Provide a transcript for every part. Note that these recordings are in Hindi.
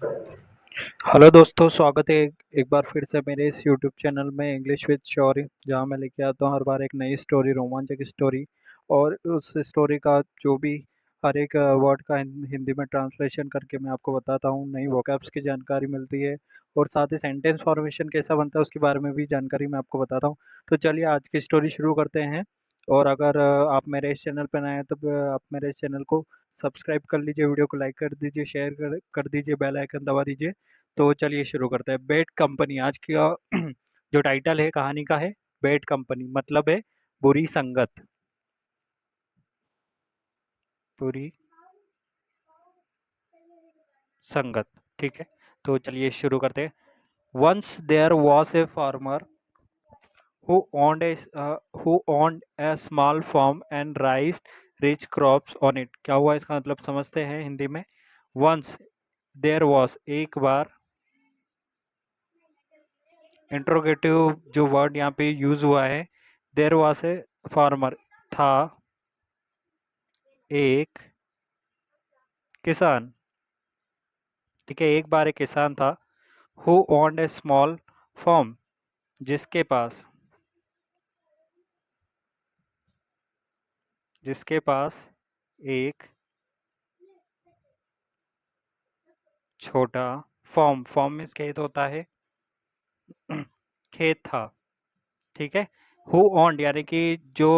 हेलो दोस्तों, स्वागत है एक बार फिर से मेरे इस यूट्यूब चैनल में इंग्लिश विद शौरी, जहाँ मैं लेके आता हूँ हर बार एक नई स्टोरी, रोमांचक स्टोरी। और उस स्टोरी का जो भी हर एक वर्ड का हिंदी में ट्रांसलेशन करके मैं आपको बताता हूँ, नई वोकैब्स की जानकारी मिलती है। और साथ ही सेंटेंस फॉर्मेशन कैसा बनता है उसके बारे में भी जानकारी मैं आपको बताता हूँ। तो चलिए आज की स्टोरी शुरू करते हैं। और अगर आप मेरे इस चैनल पर नए हैं तो आप मेरे इस चैनल को सब्सक्राइब कर लीजिए, वीडियो को लाइक कर दीजिए, शेयर कर दीजिए, बेल आइकन दबा दीजिए। तो चलिए शुरू करते हैं। बैड कंपनी आज का जो टाइटल है कहानी का है, बैड कंपनी मतलब है बुरी संगत। बुरी संगत, ठीक है। तो चलिए शुरू करते हैं। Once there was a farmer who owned a small farm and raised rich crops on it। क्या हुआ इसका मतलब समझते हैं हिंदी में। वंस देयर वॉज एक बार, इंट्रोगेटिव जो वर्ड यहाँ पे यूज हुआ है, देयर वॉज ए फार्मर था एक किसान, ठीक है। एक बार एक किसान था। Who owned a small farm, जिसके पास जिसके पास एक छोटा फार्म, फार्म में खेत होता है, खेत था, ठीक है। हु ओन्ड यानी कि जो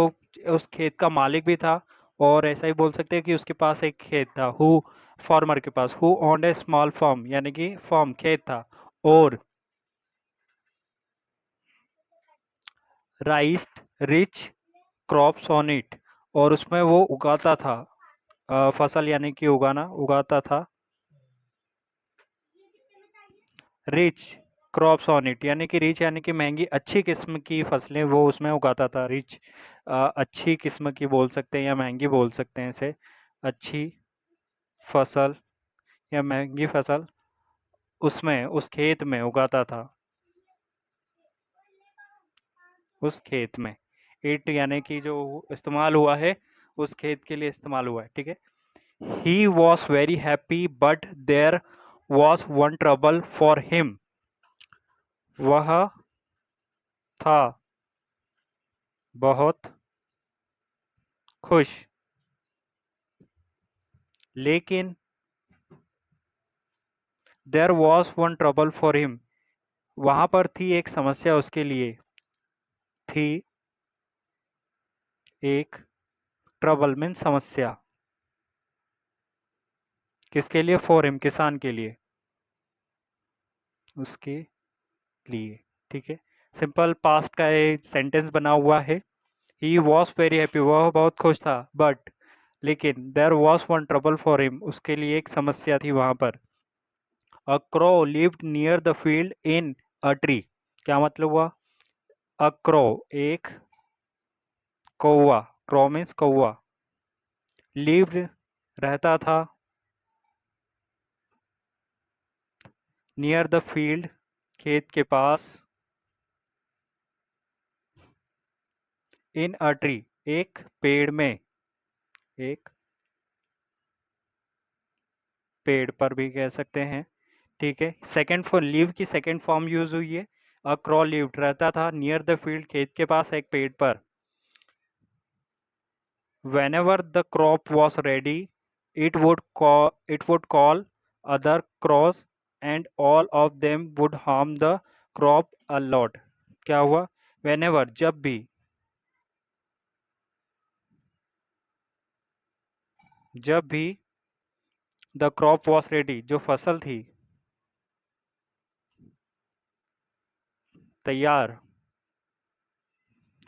उस खेत का मालिक भी था, और ऐसा ही बोल सकते हैं कि उसके पास एक खेत था। हु फार्मर के पास, who owned a small farm यानी कि फार्म खेत था, और raised rich crops on it, और उसमें वो उगाता था, फसल यानी कि उगाना, उगाता था रिच क्रॉप्स ऑन इट, यानी कि रिच यानी कि महंगी, अच्छी किस्म की फसलें वो उसमें उगाता था। रिच अच्छी किस्म की बोल सकते हैं या महंगी बोल सकते हैं इसे। अच्छी फसल या महंगी फसल उसमें, उस खेत में उगाता था, उस खेत में। इट यानी कि जो इस्तेमाल हुआ है उस खेत के लिए इस्तेमाल हुआ है, ठीक है। He was very happy but there was one trouble for him. वह था बहुत खुश, लेकिन there was one trouble for him, वहां पर थी एक समस्या उसके लिए। थी एक, ट्रबल मीन समस्या, किसके लिए, फॉर हिम किसान के लिए, उसके लिए, ठीक है। सिंपल पास्ट का एक सेंटेंस बना हुआ है। ही वॉज वेरी हैप्पी, वह बहुत खुश था, बट लेकिन there was one trouble for him, उसके लिए एक समस्या थी वहां पर। A crow lived near the field in a tree, क्या मतलब हुआ। अ क्रो एक कौवा, क्रो मीन्स कौवा, लिव्ड रहता था, नियर द फील्ड खेत के पास, इन अ ट्री एक पेड़ में, एक पेड़ पर भी कह सकते हैं, ठीक है। सेकंड फॉर लिव की सेकंड फॉर्म यूज हुई है। अ क्रॉ लिव्ड रहता था नियर द फील्ड खेत के पास एक पेड़ पर। whenever the crop was ready, it would call other crows, and all of them would harm the crop a lot। क्या हुआ, whenever जब भी द क्रॉप वॉज रेडी जो फसल थी तैयार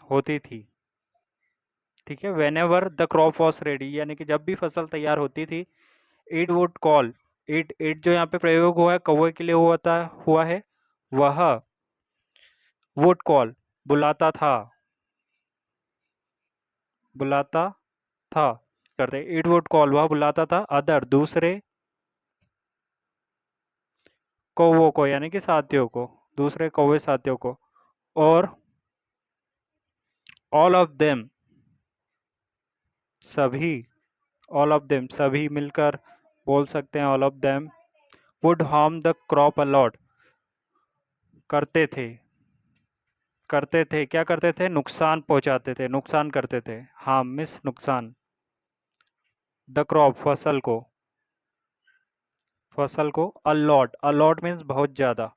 होती थी, ठीक है। whenever the crop was ready यानी कि जब भी फसल तैयार होती थी, इट वुड कॉल, इट जो यहाँ पे प्रयोग हुआ है कौवे के लिए हुआ है। वह वुड कॉल बुलाता था, बुलाता था करते, इट वुड कॉल वह बुलाता था, अदर दूसरे, कौवों को यानी कि साथियों को, दूसरे कौवे साथियों को, और ऑल ऑफ देम सभी, ऑल ऑफ देम सभी मिलकर बोल सकते हैं, all of them would harm the crop a lot. करते थे, करते थे, क्या करते थे? नुकसान पहुंचाते थे, नुकसान करते थे। harm मिस नुकसान। the crop फसल को, फसल को a lot मीन्स बहुत ज्यादा।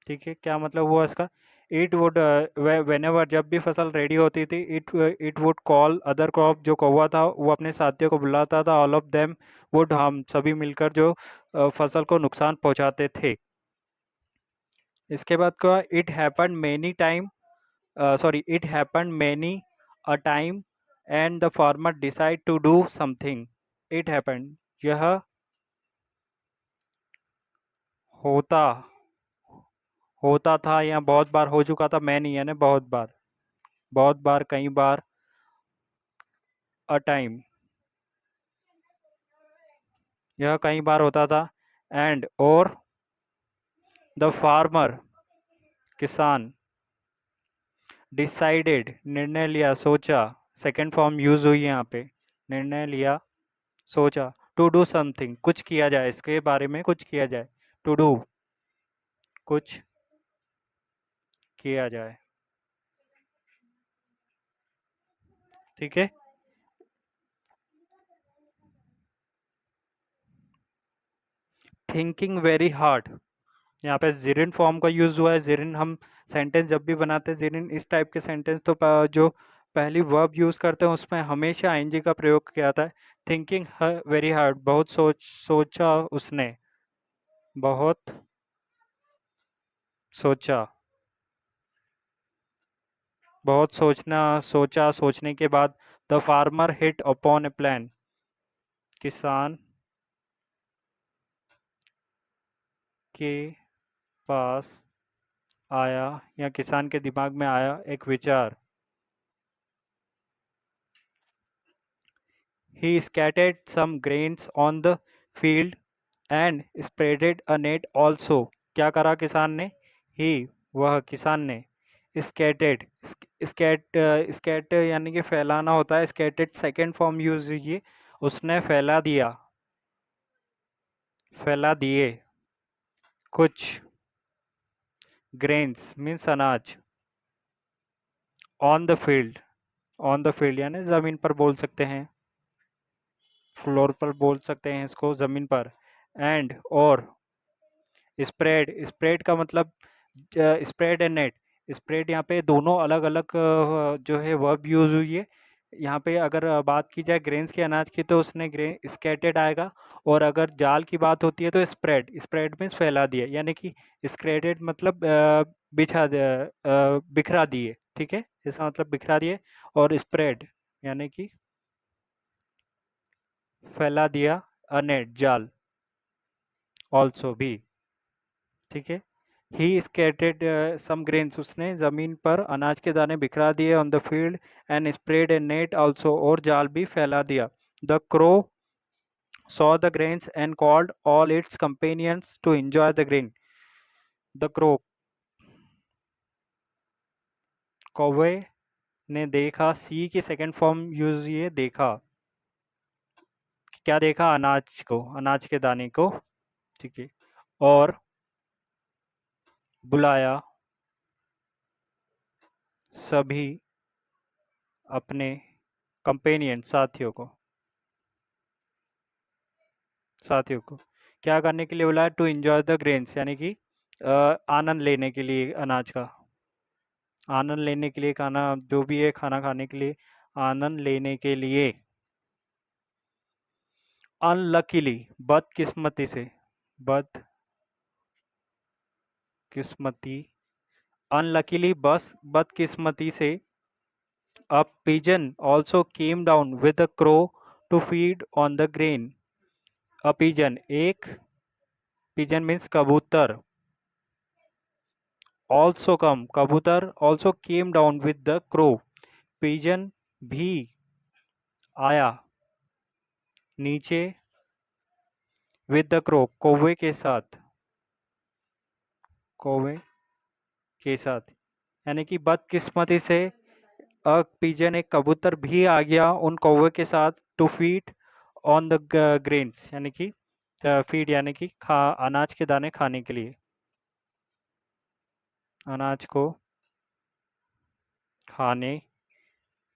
ठीक है, क्या मतलब हुआ इसका? इट वुड वेनेवर, जब भी फसल रेडी होती थी, it would call other crop, जो कौवा था वो अपने साथियों को बुलाता था। ऑल ऑफ देम वुड, हम सभी मिलकर जो फसल को नुकसान पहुंचाते थे। इसके बाद क्या? It happen many time, sorry, it happen many a time and the farmer decide to do something. It happen, यह होता, होता था या बहुत बार हो चुका था। मैनी यानी बहुत बार, बहुत बार, कई बार। अ टाइम, यह कई बार होता था। एंड और द फार्मर, किसान। डिसाइडेड, निर्णय लिया, सोचा। सेकेंड फॉर्म यूज हुई है यहाँ पे। निर्णय लिया, सोचा। टू डू समथिंग, कुछ किया जाए, इसके बारे में कुछ किया जाए। टू डू, कुछ किया जाए। ठीक है। थिंकिंग वेरी हार्ड, यहाँ पे जिरिन फॉर्म का यूज हुआ है। जिरिन हम सेंटेंस जब भी बनाते हैं, जिरिन इस टाइप के सेंटेंस, तो जो पहली वर्ब यूज करते हैं उसमें हमेशा आईएनजी का प्रयोग किया जाता है। थिंकिंग वेरी हार्ड, बहुत सोचा उसने, बहुत सोचा, बहुत सोचना, सोचा, सोचने के बाद। The farmer hit upon A plan, किसान के पास आया या किसान के दिमाग में आया एक विचार। He scattered some grains on the field and spreaded a net also. क्या करा किसान ने? He, वह किसान ने, scattered, scat यानी कि फैलाना होता है। scattered सेकेंड फॉर्म यूज कीजिए। उसने फैला दिया, फैला दिए कुछ। grains मीन्स अनाज। on the field, on the field यानी जमीन पर बोल सकते हैं, फ्लोर पर बोल सकते हैं इसको, जमीन पर। एंड और स्प्रेड, स्प्रेड का मतलब स्प्रेड एंड नेट। स्प्रेड यहाँ पे दोनों अलग अलग जो है वर्ब यूज हुई है। यहाँ पे अगर बात की जाए ग्रेन्स के, अनाज की, तो उसने ग्रेन स्कैटेड आएगा। और अगर जाल की बात होती है तो स्प्रेड, स्प्रेड मीन्स फैला दिए, यानी कि स्क्रेडेड मतलब बिखरा दिए। ठीक है, इसका मतलब बिखरा दिए। और स्प्रेड यानी कि फैला दिया। अ नेट, जाल, ऑल्सो भी। ठीक है। ही स्कैटर्ड सम ग्रेन्स, उसने जमीन पर अनाज के दाने बिखरा दिए। On the field and spread a net also, और जाल भी फैला दिया। The crow saw the grains and called all its companions to enjoy the grain. The crow, कौवे ने देखा। सी की सेकेंड फॉर्म यूज, ये देखा, क्या देखा? अनाज को, अनाज के दाने को। ठीक है। और बुलाया सभी अपने कंपेनियन, साथियों को, साथियों को क्या करने के लिए बुलाया? टू एंजॉय द ग्रेन्स, यानी कि आनंद लेने के लिए अनाज का, आनंद लेने के लिए, खाना जो भी है, खाना खाने के लिए, आनंद लेने के लिए। अनलकीली, बदकिस्मती से, बदकिस्मती, अनलकीली, बस बदकिस्मती से। a pigeon also came down with a crow to feed on the grain. a pigeon, एक, pigeon means कबूतर। also come, कबूतर also came down with the crow, pigeon भी आया नीचे, with the crow, कौवे के साथ, कौवे के साथ। यानी कि बदकिस्मती से पिजन, एक कबूतर भी आ गया उन कौवे के साथ, to feed on the grains यानी कि फीड यानी कि अनाज के दाने खाने के लिए, अनाज को खाने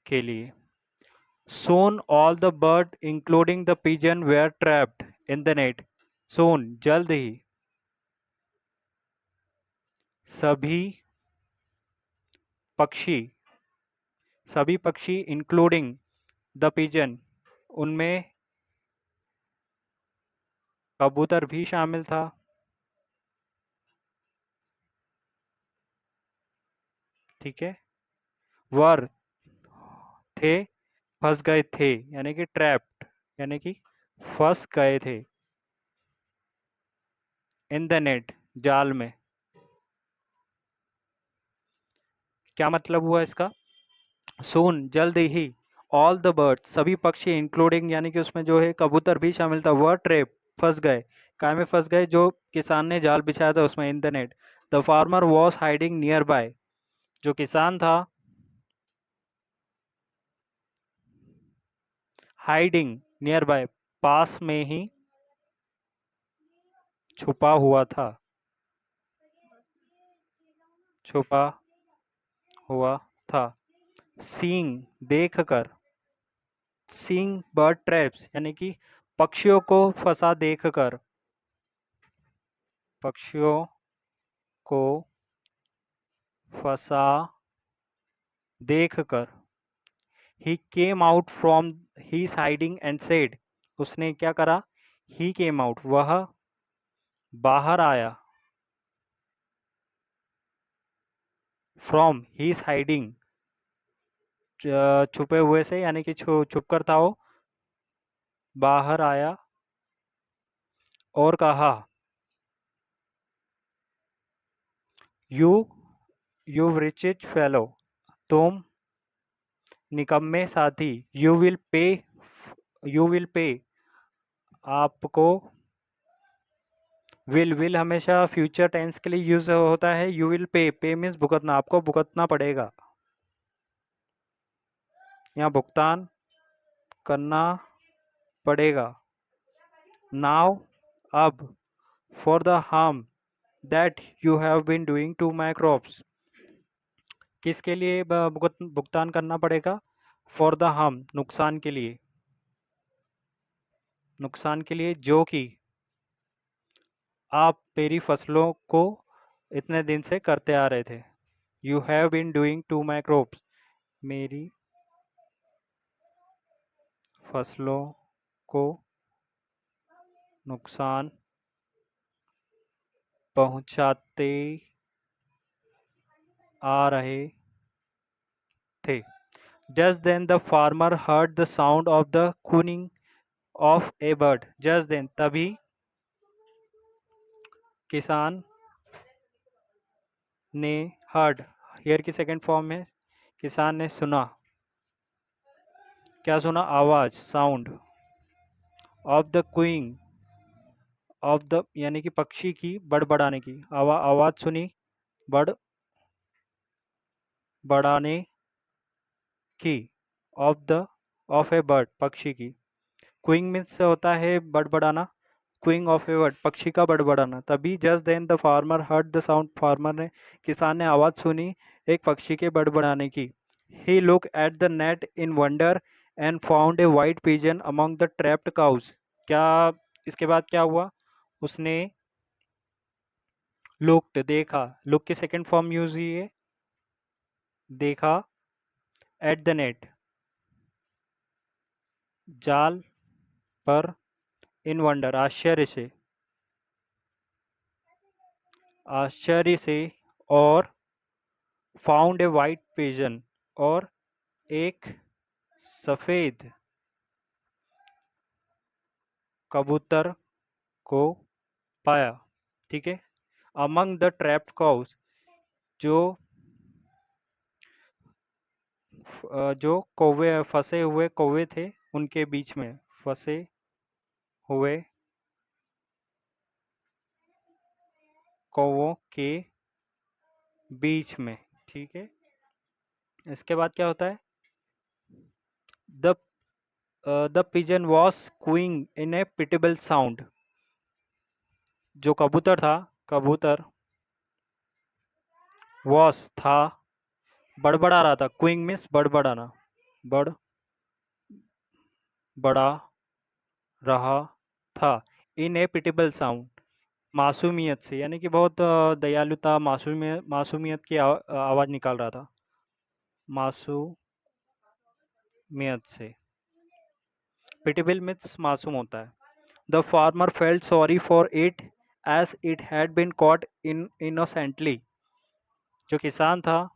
के लिए। Soon all the bird including the pigeon were trapped in the net. Soon जल्द ही सभी पक्षी सभी पक्षी इंक्लूडिंग द पिजन, उनमें कबूतर भी शामिल था, ठीक है, वर थे, फंस गए थे यानी कि ट्रैप्ड यानी कि फंस गए थे, इन द नेट जाल में। क्या मतलब हुआ इसका? सून जल्द ही, ऑल द बर्ड्स सभी पक्षी इंक्लूडिंग यानी कि उसमें जो है कबूतर भी शामिल था, वह ट्रैप फंस गए, काय में फंस गए, जो किसान ने जाल बिछाया था उसमें, in the net. The farmer was hiding near by, जो किसान था हाइडिंग नियर बाय पास में ही छुपा हुआ था, छुपा हुआ था, सीइंग देखकर, सीइंग बर्ड ट्रैप्स यानी कि पक्षियों को फंसा देखकर, पक्षियों को फंसा देखकर, he came out from his hiding and said, उसने क्या करा, he came out वह बाहर आया, from his hiding छुपे हुए से यानी कि छुप कर था वो, बाहर आया और कहा, you you wretched fellow, तुम निकम्मे साथी, you will pay आपको, विल हमेशा फ्यूचर टेंस के लिए यूज होता है, यू विल पे मीन्स भुगतना, आपको भुगतना पड़ेगा, यहाँ भुगतान करना पड़ेगा। नाउ अब, for the harm that you have been doing to my crops, किसके लिए भुगतान करना पड़ेगा? फॉर द हार्म नुकसान के लिए, नुकसान के लिए जो कि आप मेरी फसलों को इतने दिन से करते आ रहे थे। You have been doing to my crops, मेरी फसलों को नुकसान पहुंचाते आ रहे थे। Just then the farmer heard the sound of the cooing of a bird. Just then तभी किसान ने heard, हियर की सेकंड फॉर्म में, किसान ने सुना, क्या सुना? आवाज, sound, of the queuing, of the यानी कि पक्षी की बड़बड़ाने की, आवाज सुनी, बड़ बढ़ाने की, of the of a bird पक्षी की, क्विंग मीन्स होता है बड़बड़ाना, क्विंग ऑफ ए बर्ड पक्षी का बड़बड़ाना। तभी just then the farmer heard the sound, farmer ने किसान ने आवाज़ सुनी एक पक्षी के बड़बड़ाने की। He look at the net in wonder and found a white pigeon among the trapped cows. क्या इसके बाद क्या हुआ? उसने लुक्ड देखा, लुक की सेकंड फॉर्म यूज हुई है, देखा, एट द नेट जाल पर, इन वंडर आश्चर्य से, आश्चर्य से, और फाउंड ए वाइट पिजन और एक सफेद कबूतर को पाया, ठीक है। अमंग द ट्रैप्ड काउस, जो जो कौवे फंसे हुए कौवे थे उनके बीच में, फंसे हुए कौवों के बीच में, ठीक है। इसके बाद क्या होता है? The the pigeon was queuing in A pitiable sound. जो कबूतर था, कबूतर वॉस था, बड़बड़ा रहा था। क्यूइंग मीन्स बड़बड़ाना, बड़ बड़ा रहा था। इन ए पिटेबल साउंड, मासूमियत से, यानी कि बहुत दयालुता, मासूमियत की आवाज़ निकाल रहा था, मासूमियत से। पिटेबल मीन्स मासूम होता है। The farmer felt sorry for it as it had been caught in innocently. जो किसान था,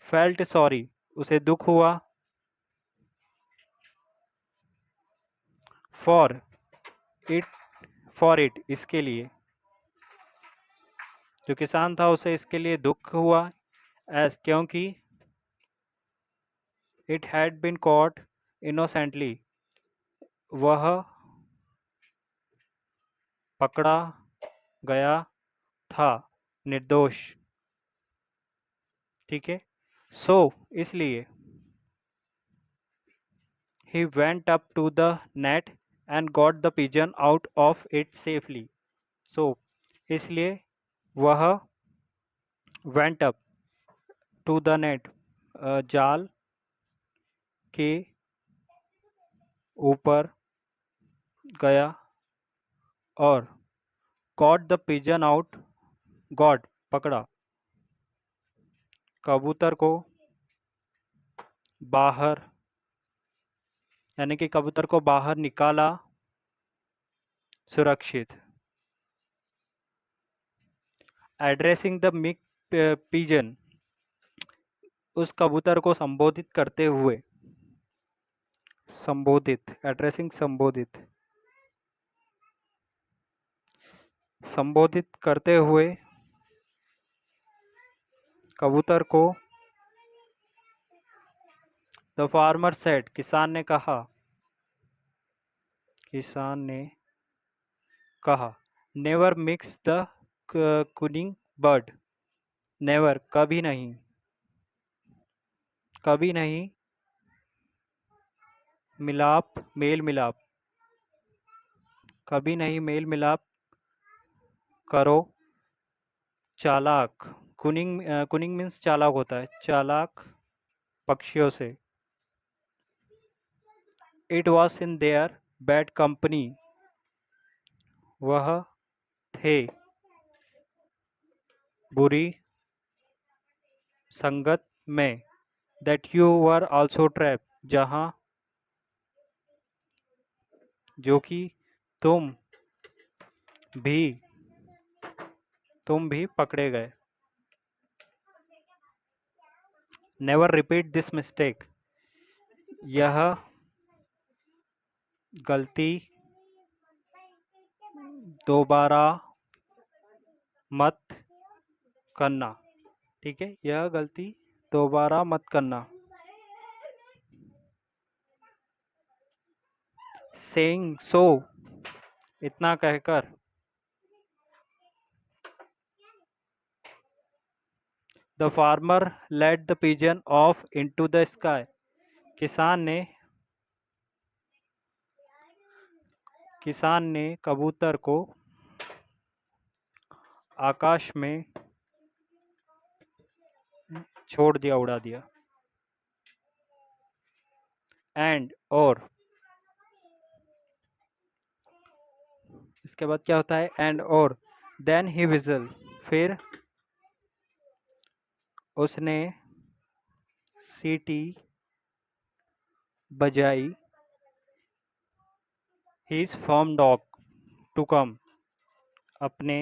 फेल्ट सॉरी, उसे दुख हुआ, फॉर इट, फॉर इट, इसके लिए। जो किसान था उसे इसके लिए दुख हुआ, एज, क्योंकि, it had been caught innocently, वह पकड़ा गया था निर्दोष। ठीक है। सो इसलिए, he went up to the net and got the pigeon out of it safely. So इसलिए वह went up to the net, जाल के ऊपर गया और got the pigeon out, got, पकड़ा, कबूतर को बाहर, यानी कि कबूतर को बाहर निकाला, सुरक्षित। एड्रेसिंग द मिक पिजन, उस कबूतर को संबोधित करते हुए, संबोधित, एड्रेसिंग, संबोधित, संबोधित करते हुए कबूतर को, द फार्मर सेड, किसान ने कहा, किसान ने कहा, never mix the cunning bird, never, कभी नहीं, कभी नहीं, मिलाप, मेल मिलाप, कभी नहीं मेल मिलाप करो, चालाक, कुनिंग, कुनिंग मीन्स चालाक होता है, चालाक पक्षियों से। It was in their bad company, वह थे बुरी संगत में, that you were also trap, जहाँ, जो कि तुम भी, तुम भी पकड़े गए। नेवर रिपीट दिस मिस्टेक, यह गलती दोबारा मत करना। ठीक है, यह गलती दोबारा मत करना। सेइंग सो, इतना कहकर, the farmer let the pigeon of into the sky, किसान ने कबूतर को आकाश में छोड़ दिया, उड़ा दिया। एंड, और, इसके बाद क्या होता है, एंड और, देन ही विजल, फिर उसने सीटी बजाई, his farm dog to come, अपने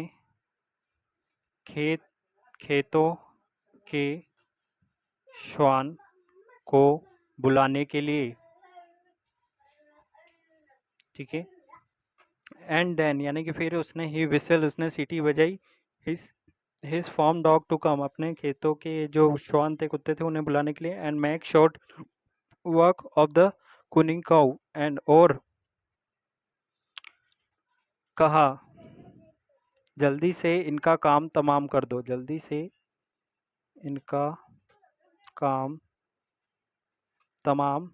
खेतों के श्वान को बुलाने के लिए। ठीक है। एंड देन, यानी कि फिर उसने, ही विसल, उसने सीटी बजाई, his his farm dog to come, अपने खेतों के जो श्वान थे, कुत्ते थे, उन्हें बुलाने के लिए। And make short work of the cunning cow, and, और कहा, जल्दी से इनका काम तमाम कर दो, जल्दी से इनका काम तमाम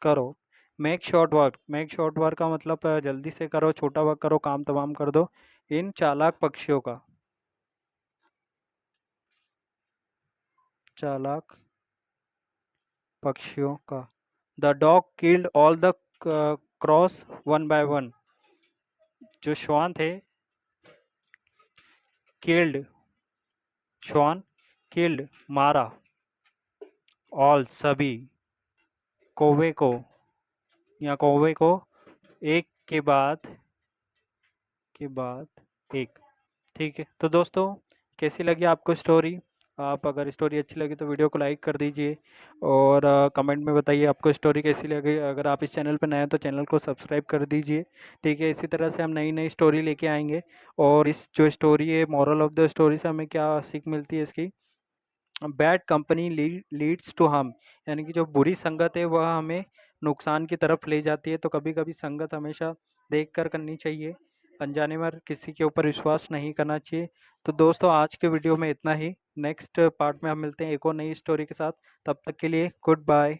करो। मेक शॉर्ट वर्क का मतलब जल्दी से करो, छोटा वर्क करो, काम तमाम कर दो इन चालाक पक्षियों का। चालाक पक्षियों का। The dog killed all the cross one by one. जो श्वान थे, किल्ड, श्वान, किल्ड मारा, ऑल सभी, कौवे को या कौवे को, एक के बाद एक। ठीक है, तो दोस्तों कैसी लगी आपको स्टोरी? आप अगर स्टोरी अच्छी लगी तो वीडियो को लाइक कर दीजिए और कमेंट में बताइए आपको स्टोरी कैसी लगी। अगर आप इस चैनल पर नए हैं तो चैनल को सब्सक्राइब कर दीजिए। ठीक है, इसी तरह से हम नई नई स्टोरी लेके आएंगे। और इस जो स्टोरी है, मॉरल ऑफ द स्टोरी से हमें क्या सीख मिलती है इसकी? Bad company leads to harm, यानी कि जो बुरी संगत है वह हमें नुकसान की तरफ ले जाती है। तो कभी कभी संगत हमेशा देख कर करनी चाहिए, अनजाने में किसी के ऊपर विश्वास नहीं करना चाहिए। तो दोस्तों आज के वीडियो में इतना ही। नेक्स्ट पार्ट में हम मिलते हैं एक और नई स्टोरी के साथ। तब तक के लिए गुड बाय।